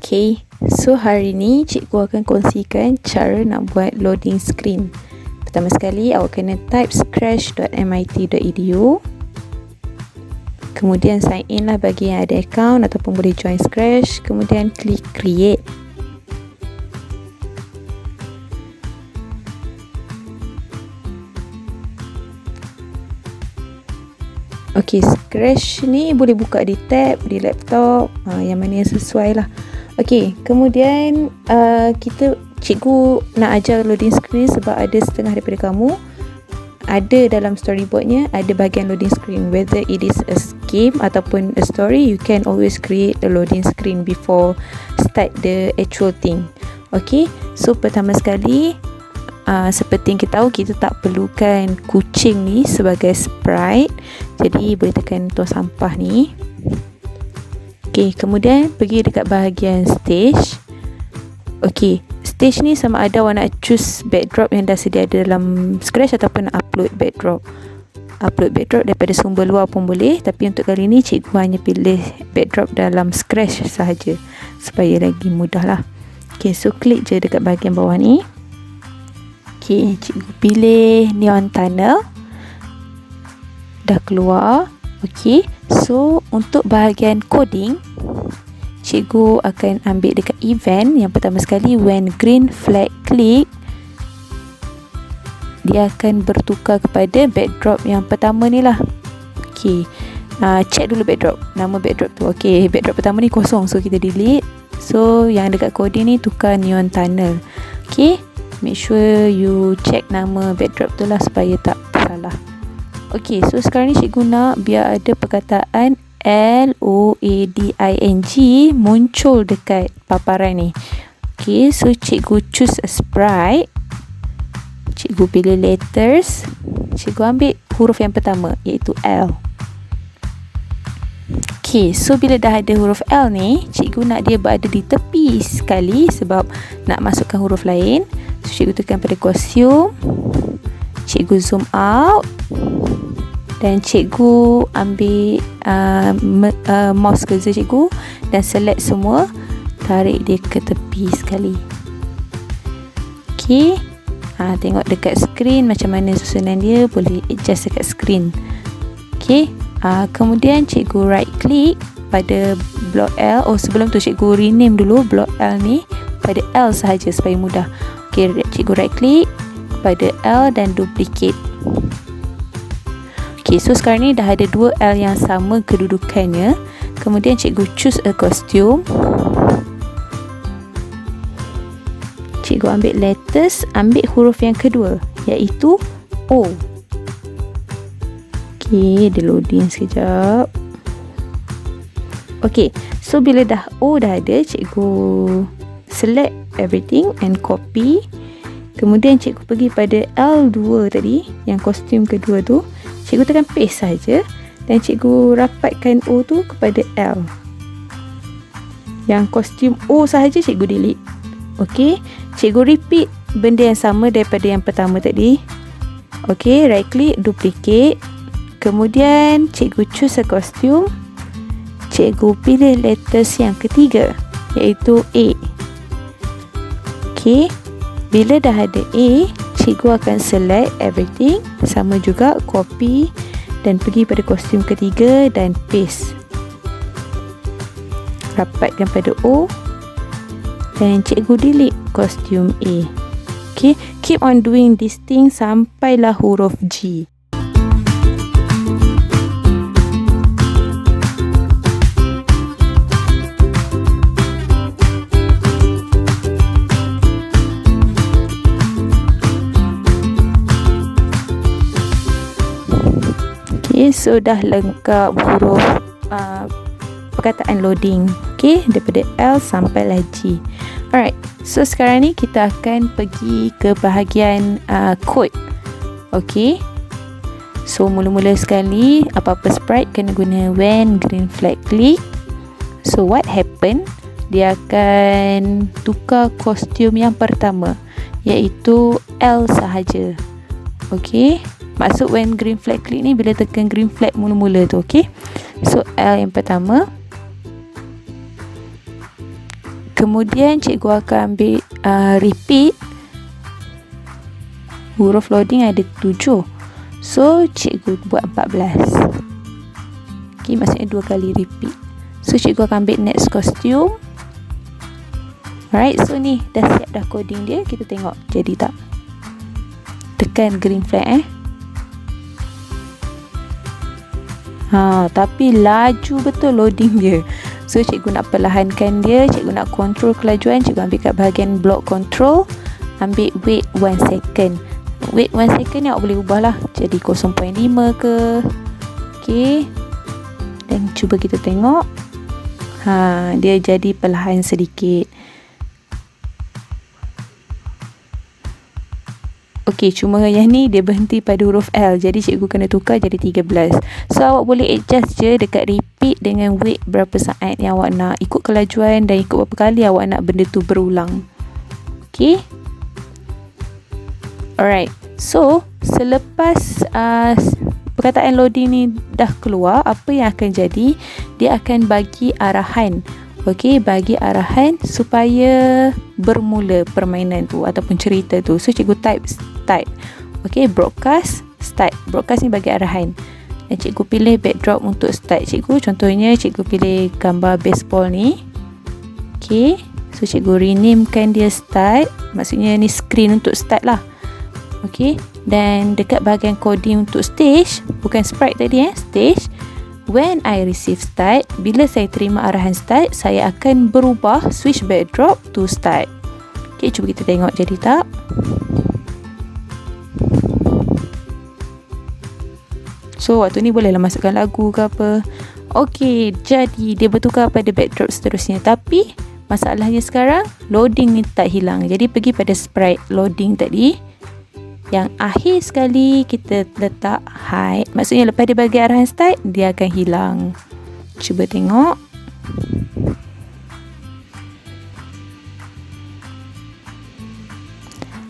Okay, so hari ni cikgu akan kongsikan cara nak buat loading screen. Pertama sekali, awak kena type scratch.mit.edu. Kemudian sign in lah bagi yang ada account ataupun boleh join Scratch. Kemudian klik create. Okay, Scratch ni boleh buka di tab, di laptop, yang mana yang sesuai lah. Okay, kemudian cikgu nak ajar loading screen sebab ada setengah daripada kamu ada dalam storyboardnya, ada bahagian loading screen. Whether it is a game ataupun a story, you can always create a loading screen before start the actual thing. Okay, so pertama sekali, seperti yang kita tahu, kita tak perlukan kucing ni sebagai sprite, jadi boleh tekan tong sampah ni. Ok, kemudian pergi dekat bahagian stage. Ok, stage ni sama ada awak nak choose backdrop yang dah sedia ada dalam Scratch ataupun nak upload backdrop. Upload backdrop daripada sumber luar pun boleh, tapi untuk kali ni cikgu hanya pilih backdrop dalam Scratch sahaja supaya lagi mudah lah. Ok, so klik je dekat bahagian bawah ni. Ok, cikgu pilih neon tunnel. Dah keluar. Ok, so untuk bahagian coding, cikgu akan ambil dekat event. Yang pertama sekali, when green flag click, dia akan bertukar kepada backdrop yang pertama ni lah. Ok, check dulu backdrop, nama backdrop tu. Ok, backdrop pertama ni kosong, so kita delete. So yang dekat coding ni tukar neon tunnel. Ok, make sure you check nama backdrop tu lah supaya tak salah. Ok, so sekarang ni cikgu nak biar ada perkataan LOADING muncul dekat paparan ni. Ok, so cikgu choose a sprite. Cikgu pilih letters. Cikgu ambil huruf yang pertama, iaitu L. Ok, so bila dah ada huruf L ni, cikgu nak dia berada di tepi sekali sebab nak masukkan huruf lain. So cikgu tekan pada costume. Cikgu zoom out. Dan cikgu ambil mouse cursor cikgu dan select semua, tarik dia ke tepi sekali. Ok, tengok dekat screen macam mana susunan dia, boleh adjust dekat screen. Ok, kemudian cikgu right click pada block L. Oh, sebelum tu cikgu rename dulu block L ni pada L sahaja supaya mudah. Ok, cikgu right click pada L dan duplicate. Ok, so sekarang ni dah ada dua L yang sama kedudukannya. Kemudian cikgu choose a costume. Cikgu ambil letters, ambil huruf yang kedua, iaitu O. Ok, dia loading sekejap. Ok, so bila dah O dah ada, cikgu select everything and copy. Kemudian cikgu pergi pada L2 tadi, yang kostum kedua tu. Cikgu tekan paste saja dan cikgu rapatkan O tu kepada L. Yang kostum O sahaja cikgu delete. Ok, cikgu repeat benda yang sama daripada yang pertama tadi. Ok, right click, duplicate. Kemudian cikgu choose a costume. Cikgu pilih letters yang ketiga, iaitu A. Ok, bila dah ada A, cikgu akan select everything, sama juga copy dan pergi pada kostum ketiga dan paste. Rapatkan pada O dan cikgu delete kostum A. Okay, keep on doing this thing sampailah huruf G. Okay, so dah lengkap huruf perkataan loading. Okay, daripada L sampailah G. Alright, so sekarang ni kita akan pergi ke bahagian code. Okay, so mula-mula sekali, apa-apa sprite kena guna when green flag click. So what happen, dia akan tukar kostum yang pertama, iaitu L sahaja. Okay, maksud when green flag click ni bila tekan green flag mula-mula tu. Okay, so L yang pertama. kemudian cikgu akan ambil repeat. Huruf loading ada 7. So cikgu buat 14. Okay, maksudnya 2 kali repeat. So cikgu akan ambil next costume. Alright, so ni dah siap dah coding dia. Kita tengok jadi tak. Tekan green flag tapi laju betul loading dia. So cikgu nak perlahankan dia, cikgu nak control kelajuan, cikgu ambil kat bahagian block control, ambil wait 1 second. Wait 1 second ni awak boleh ubah lah jadi 0.5 ke. Okay, dan cuba kita tengok. Dia jadi perlahan sedikit. Okey, cuma yang ni dia berhenti pada huruf L. Jadi cikgu kena tukar jadi 13. So awak boleh adjust je dekat repeat dengan wait berapa saat yang awak nak. Ikut kelajuan dan ikut berapa kali awak nak benda tu berulang. Okey. Alright. So selepas perkataan loading ni dah keluar, apa yang akan jadi? Dia akan bagi arahan. Okey, bagi arahan supaya bermula permainan tu ataupun cerita tu. So cikgu type start. Okey, broadcast start. Broadcast ni bagi arahan. Dan cikgu pilih backdrop untuk start cikgu. Contohnya cikgu pilih gambar baseball ni. Okey, so cikgu renamekan dia start. Maksudnya ni screen untuk start lah. Okey, dan dekat bahagian coding untuk stage, bukan sprite tadi stage. When I receive start, bila saya terima arahan start, saya akan berubah switch backdrop to start. Okay, cuba kita tengok jadi tak. So waktu ni bolehlah masukkan lagu ke apa. Okay, jadi dia bertukar pada backdrop seterusnya. Tapi masalahnya sekarang loading ni tak hilang. Jadi pergi pada sprite loading tadi. Yang akhir sekali kita letak hide. Maksudnya lepas dia bagi arahan start, dia akan hilang. Cuba tengok.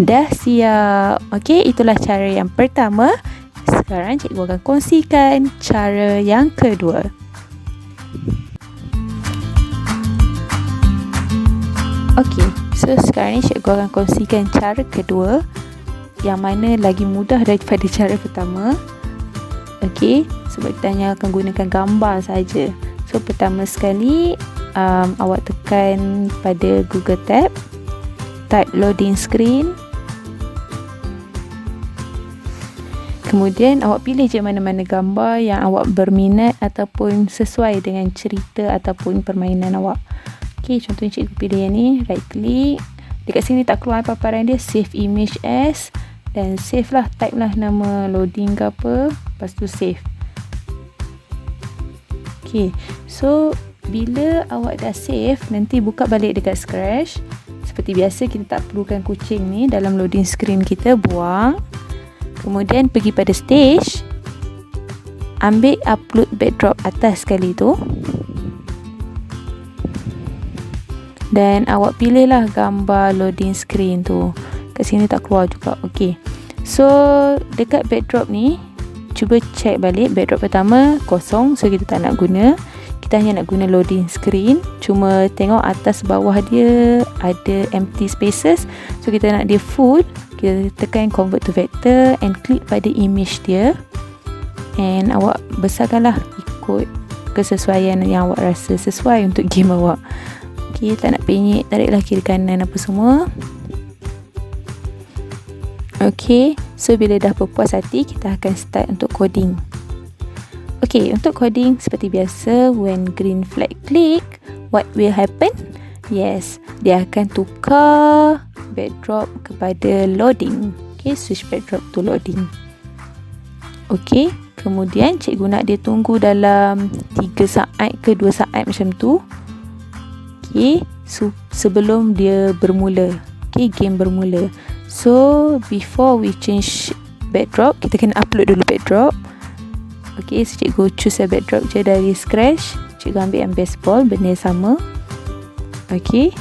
Dah siap. Okey, itulah cara yang pertama. Sekarang cikgu akan kongsikan cara yang kedua. Okey, so sekarang ni cikgu akan kongsikan cara kedua, yang mana lagi mudah daripada cara pertama. Okey, sebab kita hanya akan gunakan gambar saja. So pertama sekali awak tekan pada Google Tab, type loading screen. Kemudian awak pilih je mana-mana gambar yang awak berminat ataupun sesuai dengan cerita ataupun permainan awak. Okey, contohnya cikgu pilih yang ni, right click. Dekat sini tak keluar paparan dia, save image as. Dan save lah, type lah nama loading ke apa, lepas tu save. Okay, so bila awak dah save, nanti buka balik dekat Scratch. Seperti biasa, kita tak perlukan kucing ni dalam loading screen kita, buang. Kemudian pergi pada stage, ambil upload backdrop atas sekali tu. Dan awak pilih lah gambar loading screen tu. Kat sini tak keluar juga. Okey. So dekat backdrop ni, cuba check balik backdrop pertama kosong. So kita tak nak guna. Kita hanya nak guna loading screen. Cuma tengok atas bawah dia ada empty spaces. So kita nak dia full. Kita tekan convert to vector and klik pada image dia. And awak besarkanlah ikut kesesuaian yang awak rasa sesuai untuk game awak. Okey, tak nak penyek, tariklah kiri kanan apa semua. Okey, so bila dah berpuas hati, kita akan start untuk coding. Okey, untuk coding seperti biasa, when green flag click, what will happen? Yes, dia akan tukar backdrop kepada loading. Okey, switch backdrop to loading. Okey, kemudian cikgu nak dia tunggu dalam 3 saat ke 2 saat macam tu. Okey, so sebelum dia bermula. Okey, game bermula. So before we change backdrop, kita kena upload dulu backdrop. Okay, so cikgu choose a backdrop je dari Scratch. Cikgu ambil yang baseball, benda sama. Okay,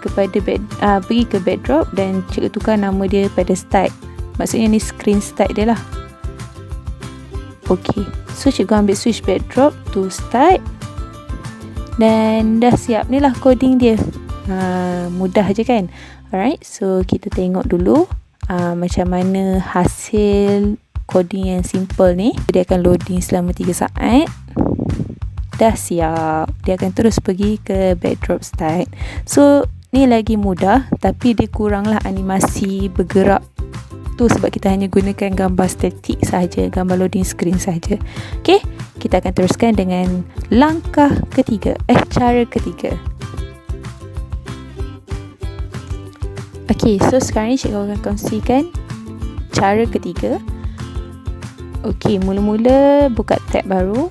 pergi ke backdrop dan cikgu tukar nama dia pada start. Maksudnya ni screen start dia lah. Okay, so cikgu ambil switch backdrop to start. Dan dah siap, ni lah coding dia. Mudah je kan. Alright, so kita tengok dulu macam mana hasil coding yang simple ni. Dia akan loading selama 3 saat. Dah siap, dia akan terus pergi ke backdrop start. So ni lagi mudah, tapi dia kuranglah animasi bergerak tu sebab kita hanya gunakan gambar statik saja, gambar loading screen saja. Okey, kita akan teruskan dengan langkah ketiga, cara ketiga. Okey, so sekarang ni cikgu akan kongsikan cara ketiga. Okey, mula-mula buka tab baru.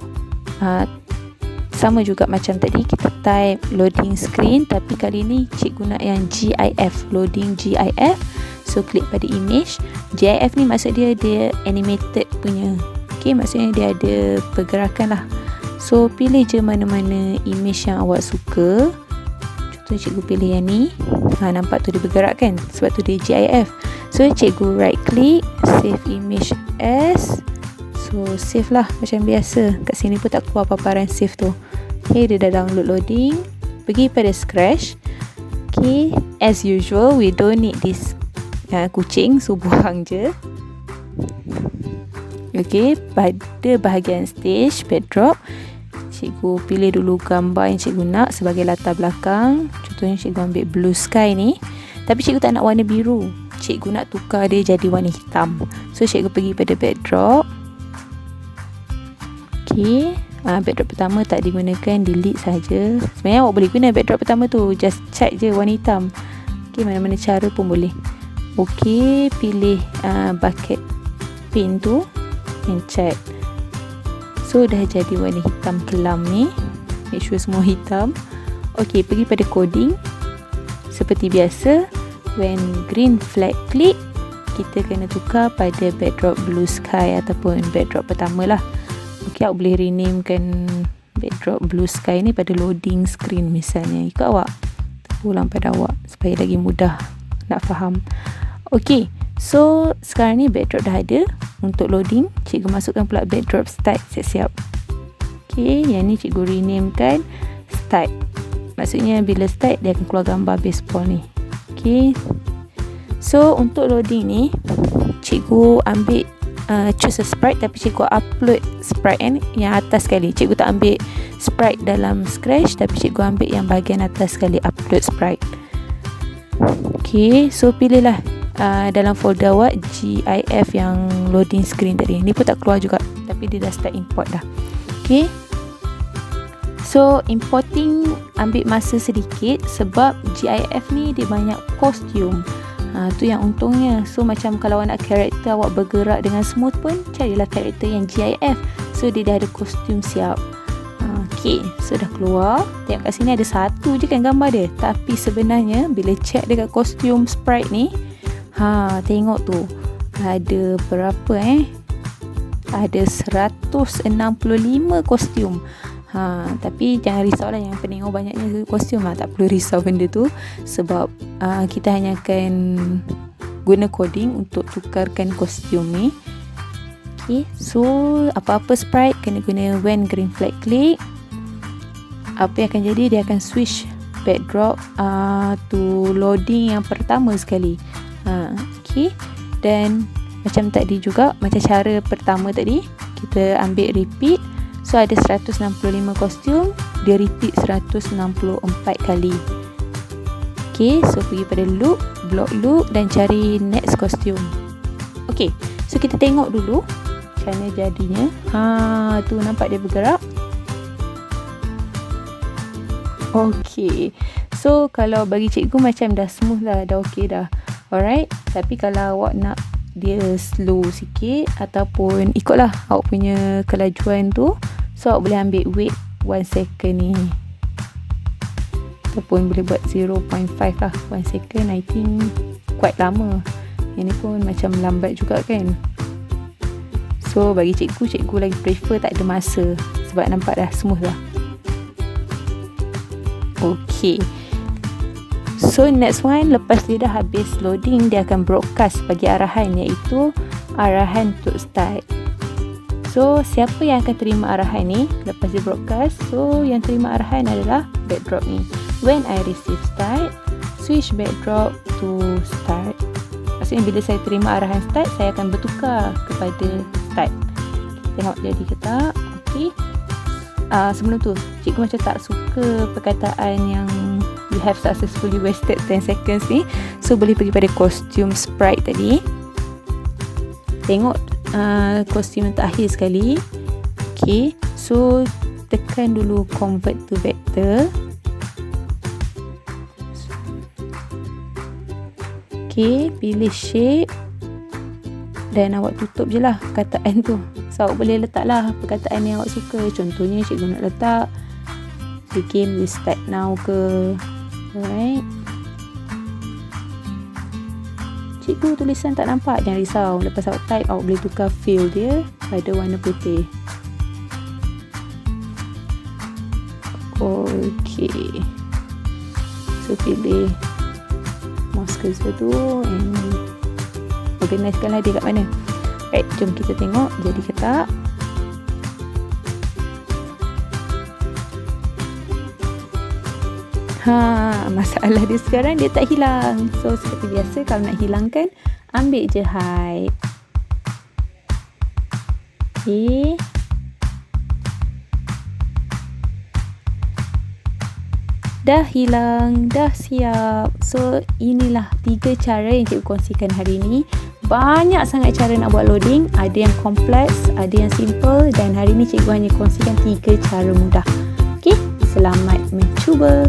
Sama juga macam tadi, kita type loading screen, tapi kali ni cikgu nak yang GIF, loading GIF. So klik pada image. GIF ni maksud dia animated punya. Okey, maksudnya dia ada pergerakan lah. So pilih je mana-mana image yang awak suka. Contoh cikgu pilih yang ni. Nampak tu dia bergerak kan, sebab tu dia GIF. So cikgu right click, save image as. So save lah macam biasa. Kat sini pun tak keluar paparan save tu. Okay, dia dah download loading. Pergi pada Scratch. Okay, as usual we don't need this kucing, so buang je. Okay, pada bahagian stage backdrop, cikgu pilih dulu gambar yang cikgu nak sebagai latar belakang. Contohnya cikgu ambil blue sky ni, tapi cikgu tak nak warna biru, cikgu nak tukar dia jadi warna hitam. So cikgu pergi pada backdrop. Okay, backdrop pertama tak digunakan, delete saja. Sebenarnya awak boleh guna backdrop pertama tu, just cat je warna hitam. Okay, mana-mana cara pun boleh. Okay, pilih bucket paint tu yang cat. So dah jadi warna hitam kelam ni. Make sure semua hitam. Okay, pergi pada coding. Seperti biasa, when green flag click, kita kena tukar pada backdrop blue sky ataupun backdrop pertama lah. Okay, awak boleh renamekan backdrop blue sky ni pada loading screen misalnya. Ikut awak, ulang pada awak supaya lagi mudah nak faham. Okay, so sekarang ni backdrop dah ada. Untuk loading, cikgu masukkan pula backdrop start, siap-siap. Okay, yang ni cikgu renamekan start. Maksudnya bila start, dia akan keluar gambar baseball ni. Okay, so untuk loading ni, cikgu ambil choose a sprite, tapi cikgu upload sprite yang atas sekali. Cikgu tak ambil sprite dalam Scratch, tapi cikgu ambil yang bahagian atas sekali, upload sprite. Okay, so pilihlah dalam folder awak GIF yang loading screen tadi. Ni pun tak keluar juga, tapi dia dah start import dah. Okay, so importing ambil masa sedikit sebab GIF ni dia banyak kostum. Tu yang untungnya. So macam kalau awak nak karakter awak bergerak dengan smooth pun, carilah karakter yang GIF. So dia dah ada kostum siap. Okay, so dah keluar. Tengok kat sini ada satu je kan gambar dia, tapi sebenarnya bila check dekat kostum sprite ni, tengok tu ada berapa ada 165 kostum. Tapi jangan risau lah, yang penting banyaknya kostum lah, tak perlu risau benda tu sebab kita hanya akan guna coding untuk tukarkan kostum ni. Okay, so apa-apa sprite kena guna when green flag click. Apa yang akan jadi, dia akan switch backdrop to loading yang pertama sekali. Okay, dan macam tadi juga, macam cara pertama tadi, kita ambil repeat. So ada 165 kostum, dia repeat 164 kali. Okay, so pergi pada loop, block loop dan cari next kostum. Okay, so kita tengok dulu macam mana jadinya. Tu nampak dia bergerak. Okay, so kalau bagi cikgu macam dah smooth lah, dah okay dah. Alright, tapi kalau awak nak dia slow sikit ataupun ikutlah awak punya kelajuan tu, so awak boleh ambil wait 1 second ni, ataupun boleh buat 0.5 lah. 1 second I think quite lama. Yang ni pun macam lambat juga kan. So bagi cikgu lagi prefer tak ada masa sebab nampak dah smooth lah. Okay, so next one, lepas dia dah habis loading, dia akan broadcast bagi arahan, iaitu arahan untuk start. So siapa yang akan terima arahan ni lepas dia broadcast? So yang terima arahan adalah backdrop ni. When I receive start, switch backdrop to start. Maksudnya bila saya terima arahan start, saya akan bertukar kepada start. Tengok jadi ke tak? Okey. Sebelum tu, cikgu macam tak suka perkataan yang you have successfully wasted 10 seconds ni. So boleh pergi pada costume sprite tadi. Tengok kostum yang terakhir sekali. Okay, so tekan dulu convert to vector. Okay, pilih shape dan awak tutup je lah perkataan tu. So awak boleh letak lah perkataan yang awak suka. Contohnya cikgu nak letak the game will start now ke. Alright, cikgu tulisan tak nampak, jangan risau. Lepas awak type, awak boleh tukar fill dia pada warna putih. Okay, so pilih mouse cursor tu and organizekan lah dia kat mana. Right, jom kita tengok jadi ke tak. Masalah dia sekarang dia tak hilang. So seperti biasa, kalau nak hilangkan, ambil je hide. Okay, dah hilang, dah siap. So inilah 3 cara yang cikgu kongsikan hari ini. Banyak sangat cara nak buat loading. Ada yang kompleks, ada yang simple, dan hari ini cikgu hanya kongsikan 3 cara mudah. Okay, selamat mencuba.